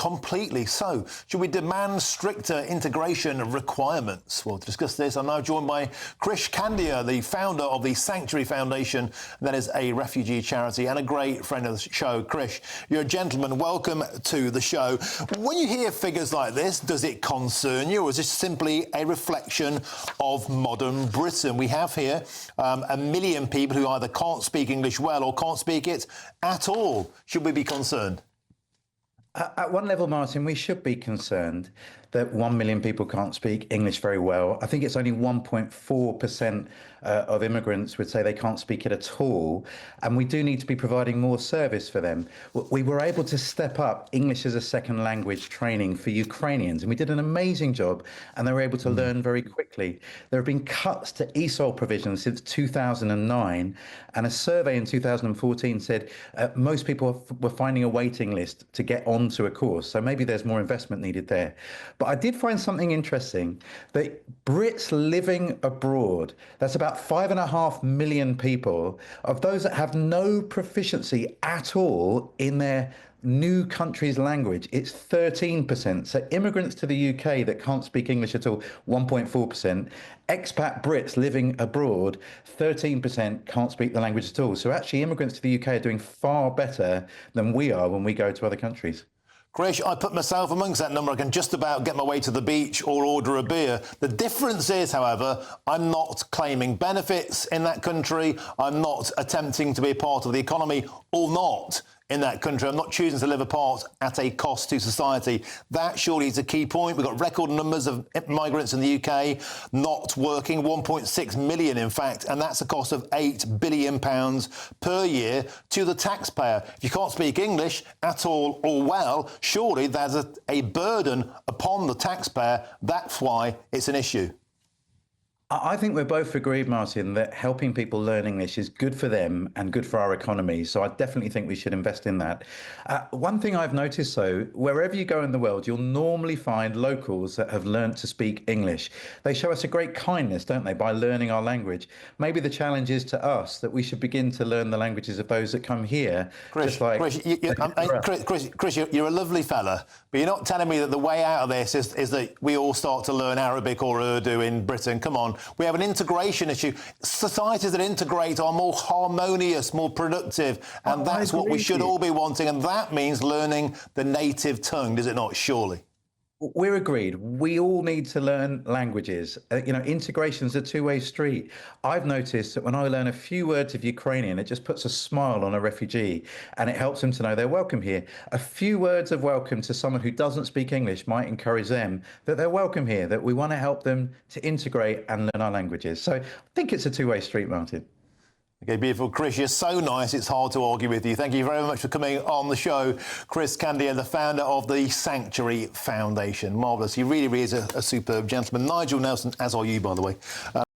completely. So, should we demand stricter integration requirements? Well, to discuss this, I'm now joined by Krish Kandiah, the founder of the Sanctuary Foundation. That is a refugee charity and a great friend of the show. Krish, you're a gentleman. Welcome to the show. When you hear figures like this, does it concern you, or is this simply a reflection of modern Britain? We have here 1 million people who either can't speak English well or can't speak it at all. Should we be concerned? At one level, Martin, we should be concerned that 1 million people can't speak English very well. I think it's only 1.4% of immigrants would say they can't speak it at all. And we do need to be providing more service for them. We were able to step up English as a second language training for Ukrainians, and we did an amazing job, and they were able to learn very quickly. There have been cuts to ESOL provisions since 2009, and a survey in 2014 said most people were finding a waiting list to get onto a course. So maybe there's more investment needed there. But I did find something interesting, that Brits living abroad, that's about 5.5 million people, of those that have no proficiency at all in their new country's language, it's 13%. So immigrants to the UK that can't speak English at all, 1.4%. Expat Brits living abroad, 13% can't speak the language at all. So actually immigrants to the UK are doing far better than we are when we go to other countries. Krish, I put myself amongst that number. I can just about get my way to the beach or order a beer. The difference is, however, I'm not claiming benefits in that country. I'm not attempting to be a part of the economy or not in that country. I'm not choosing to live apart at a cost to society. That surely is a key point. We've got record numbers of migrants in the UK not working, 1.6 million, in fact, and that's a cost of £8 billion per year to the taxpayer. If you can't speak English at all or well, surely there's a burden upon the taxpayer. That's why it's an issue. I think we're both agreed, Martin, that helping people learn English is good for them and good for our economy. So I definitely think we should invest in that. One thing I've noticed, though, wherever you go in the world, you'll normally find locals that have learned to speak English. They show us a great kindness, don't they, by learning our language. Maybe the challenge is to us that we should begin to learn the languages of those that come here. Krish, Krish, you're a lovely fella, but you're not telling me that the way out of this is that we all start to learn Arabic or Urdu in Britain. Come on. We have an integration issue. Societies that integrate are more harmonious, more productive, and that's what we should all be wanting, and that means learning the native tongue, does it not, surely? We're agreed. We all need to learn languages. Integration's a two-way street. I've noticed that when I learn a few words of Ukrainian, it just puts a smile on a refugee and it helps them to know they're welcome here. A few words of welcome to someone who doesn't speak English might encourage them that they're welcome here, that we want to help them to integrate and learn our languages. So I think it's a two-way street, Martin. OK, beautiful. Krish, you're so nice, it's hard to argue with you. Thank you very much for coming on the show. Krish Kandiah, the founder of the Sanctuary Foundation. Marvellous. He really, really is a superb gentleman. Nigel Nelson, as are you, by the way.